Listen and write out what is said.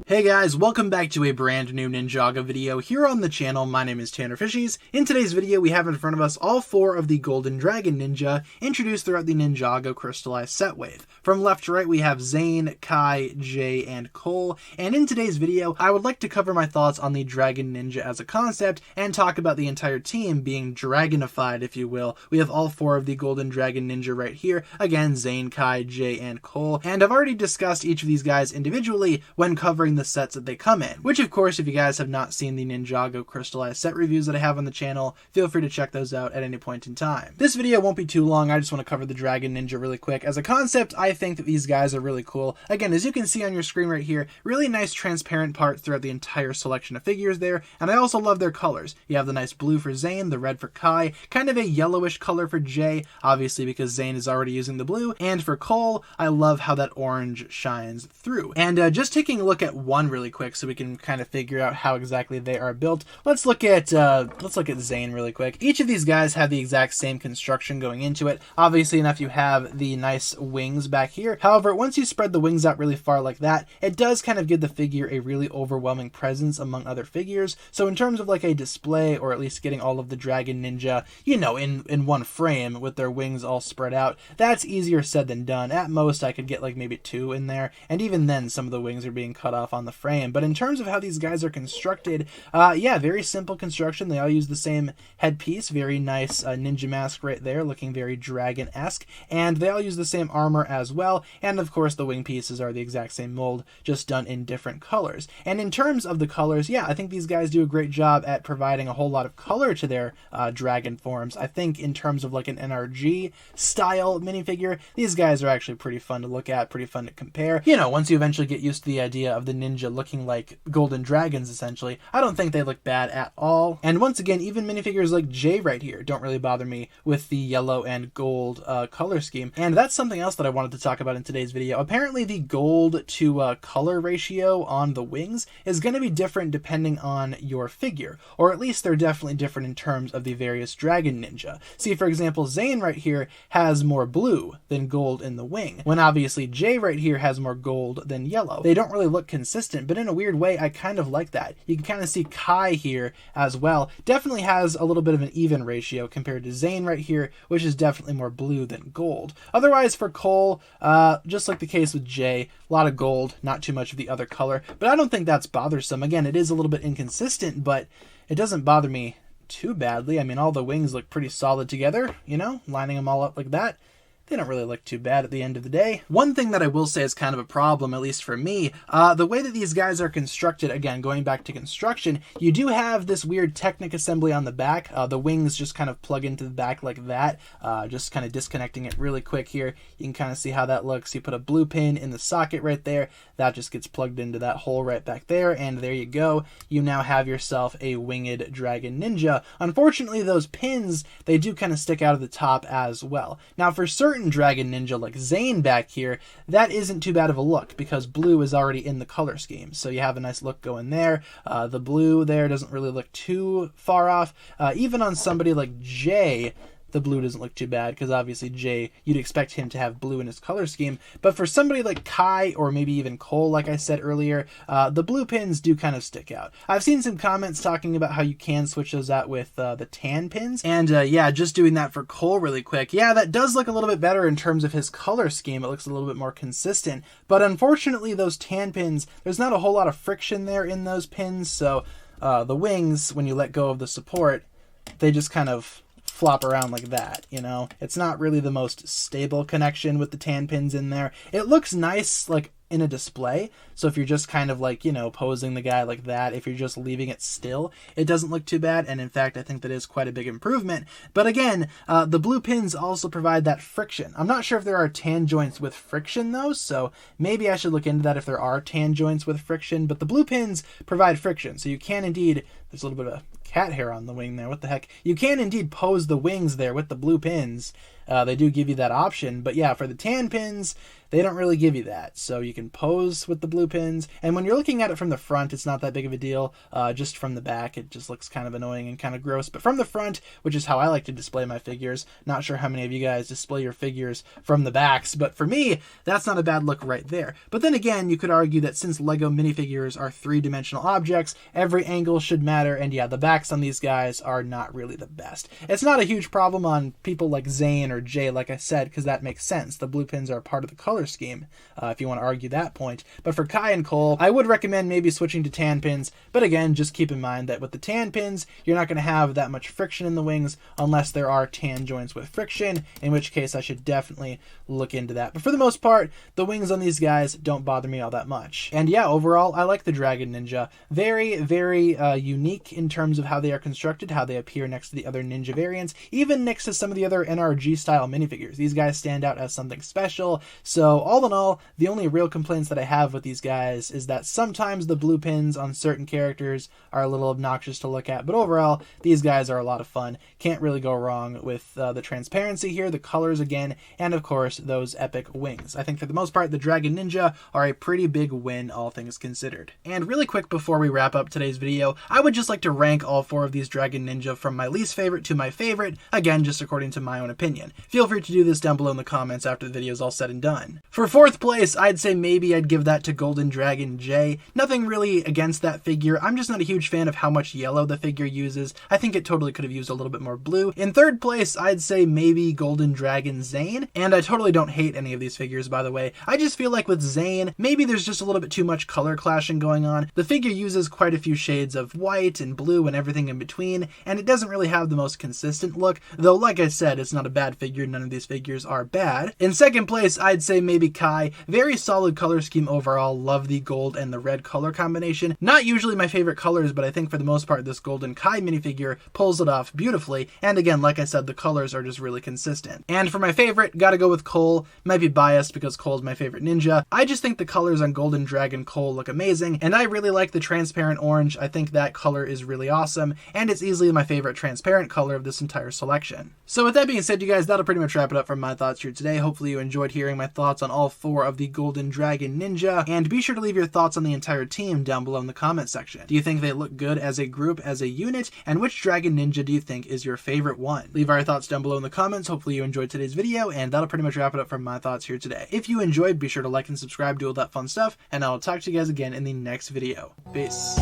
Hey guys, welcome back to a brand new Ninjago video here on the channel. My name is TannerFishies. In today's video, we have in front of us all four of the Golden Dragon Ninja introduced throughout the Ninjago Crystalized set wave. From left to right, we have Zayn, Kai, Jay, and Cole. And in today's video, I would like to cover my thoughts on the Dragon Ninja as a concept and talk about the entire team being dragonified, if you will. We have all four of the Golden Dragon Ninja right here. Again, Zayn, Kai, Jay, and Cole. And I've already discussed each of these guys individually when covering the sets that they come in, which of course, if you guys have not seen the Ninjago Crystalized set reviews that I have on the channel, feel free to check those out at any point in time. This video won't be too long. I just want to cover the Dragon Ninja really quick. As a concept, I think that these guys are really cool. Again, as you can see on your screen right here, really nice transparent part throughout the entire selection of figures there, and I also love their colors. You have the nice blue for Zayn, the red for Kai, kind of a yellowish color for Jay, obviously because Zayn is already using the blue, and for Cole, I love how that orange shines through. And just taking a look at one really quick so we can kind of figure out how exactly they are built. Let's look at Zayn really quick. Each of these guys have the exact same construction going into it. Obviously enough, you have the nice wings back here. However, once you spread the wings out really far like that, it does kind of give the figure a really overwhelming presence among other figures. So in terms of like a display, or at least getting all of the Dragon Ninja, you know, in one frame with their wings all spread out, that's easier said than done. At most, I could get like maybe two in there, and even then some of the wings are being cut off on the frame. But in terms of how these guys are constructed, yeah, very simple construction. They all use the same headpiece, very nice ninja mask right there, looking very dragon-esque, and they all use the same armor as well, and of course the wing pieces are the exact same mold, just done in different colors. And in terms of the colors, yeah, I think these guys do a great job at providing a whole lot of color to their dragon forms. I think in terms of like an NRG style minifigure, these guys are actually pretty fun to look at, pretty fun to compare. You know, once you eventually get used to the idea of the ninja looking like golden dragons, essentially, I don't think they look bad at all. And once again, even minifigures like Jay right here don't really bother me with the yellow and gold color scheme. And that's something else that I wanted to talk about in today's video. Apparently the gold to color ratio on the wings is going to be different depending on your figure, or at least they're definitely different in terms of the various Dragon Ninja. See, for example, Zayn right here has more blue than gold in the wing, when obviously Jay right here has more gold than yellow. They don't really look consistent, but in a weird way, I kind of like that. You can kind of see Kai here as well. Definitely has a little bit of an even ratio compared to Zayn right here, which is definitely more blue than gold. Otherwise, for Cole, just like the case with Jay, a lot of gold, not too much of the other color, but I don't think that's bothersome. Again, it is a little bit inconsistent, but it doesn't bother me too badly. I mean, all the wings look pretty solid together, you know, lining them all up like that. They don't really look too bad at the end of the day. One thing that I will say is kind of a problem, at least for me, the way that these guys are constructed, again, going back to construction, you do have this weird Technic assembly on the back. The wings just kind of plug into the back like that, just kind of disconnecting it really quick here. You can kind of see how that looks. You put a blue pin in the socket right there. That just gets plugged into that hole right back there, and there you go. You now have yourself a winged Dragon Ninja. Unfortunately, those pins, they do kind of stick out of the top as well. Now, for certain Dragon Ninja like Zayn back here, that isn't too bad of a look because blue is already in the color scheme, so you have a nice look going there. The blue there doesn't really look too far off. Even on somebody like Jay, the blue doesn't look too bad because obviously Jay, you'd expect him to have blue in his color scheme. But for somebody like Kai or maybe even Cole, like I said earlier, the blue pins do kind of stick out. I've seen some comments talking about how you can switch those out with the tan pins. And yeah, just doing that for Cole really quick. Yeah, that does look a little bit better in terms of his color scheme. It looks a little bit more consistent. But unfortunately, those tan pins, there's not a whole lot of friction there in those pins. So the wings, when you let go of the support, they just kind of flop around like that, you know? It's not really the most stable connection with the tan pins in there. It looks nice, like, in a display. So if you're just kind of like, you know, posing the guy like that, if you're just leaving it still, it doesn't look too bad. And in fact, I think that is quite a big improvement. But again, the blue pins also provide that friction. I'm not sure if there are tan joints with friction though, so maybe I should look into that if there are tan joints with friction, but the blue pins provide friction. So you can indeed, there's a little bit of cat hair on the wing there, what the heck? You can indeed pose the wings there with the blue pins they do give you that option. But yeah, for the tan pins, they don't really give you that. So you can pose with the blue pins, and when you're looking at it from the front, it's not that big of a deal. Just from the back, it just looks kind of annoying and kind of gross. But from the front, which is how I like to display my figures, not sure how many of you guys display your figures from the backs, but for me, that's not a bad look right there. But then again, you could argue that since Lego minifigures are three-dimensional objects, every angle should matter, and yeah, the backs on these guys are not really the best. It's not a huge problem on people like Zayn or Jay, like I said, because that makes sense. The blue pins are part of the color scheme, if you want to argue that point. But for Kai and Cole, I would recommend maybe switching to tan pins, but again, just keep in mind that with the tan pins, you're not going to have that much friction in the wings unless there are tan joints with friction, in which case I should definitely look into that. But for the most part, the wings on these guys don't bother me all that much. And yeah, overall, I like the Dragon Ninja. Very, very unique in terms of how they are constructed, how they appear next to the other Ninja variants, even next to some of the other NRG style minifigures. These guys stand out as something special. So all in all, the only real complaints that I have with these guys is that sometimes the blue pins on certain characters are a little obnoxious to look at, but overall, these guys are a lot of fun. Can't really go wrong with the transparency here, the colors again, and of course, those epic wings. I think for the most part, the Dragon Ninja are a pretty big win, all things considered. And really quick before we wrap up today's video, I would just like to rank all four of these Dragon Ninja from my least favorite to my favorite, again, just according to my own opinion. Feel free to do this down below in the comments after the video is all said and done. For fourth place, I'd say maybe I'd give that to Golden Dragon J. Nothing really against that figure. I'm just not a huge fan of how much yellow the figure uses. I think it totally could have used a little bit more blue. In third place, I'd say maybe Golden Dragon Zayn, and I totally don't hate any of these figures, by the way. I just feel like with Zayn, maybe there's just a little bit too much color clashing going on. The figure uses quite a few shades of white and blue and everything in between, and it doesn't really have the most consistent look, though like I said, it's not a bad figure. None of these figures are bad. In second place, I'd say maybe Kai. Very solid color scheme overall. Love the gold and the red color combination. Not usually my favorite colors, but I think for the most part, this Golden Kai minifigure pulls it off beautifully. And again, like I said, the colors are just really consistent. And for my favorite, gotta go with Cole. Might be biased because Cole's my favorite ninja. I just think the colors on Golden Dragon Cole look amazing, and I really like the transparent orange. I think that color is really awesome, and it's easily my favorite transparent color of this entire selection. So with that being said, you guys, that'll pretty much wrap it up for my thoughts here today. Hopefully you enjoyed hearing my thoughts on all four of the Golden Dragon Ninja, and be sure to leave your thoughts on the entire team down below in the comment section. Do you think they look good as a group, as a unit, and which Dragon Ninja do you think is your favorite one? Leave our thoughts down below in the comments. Hopefully you enjoyed today's video, and that'll pretty much wrap it up for my thoughts here today. If you enjoyed, be sure to like and subscribe, do all that fun stuff, and I'll talk to you guys again in the next video. Peace.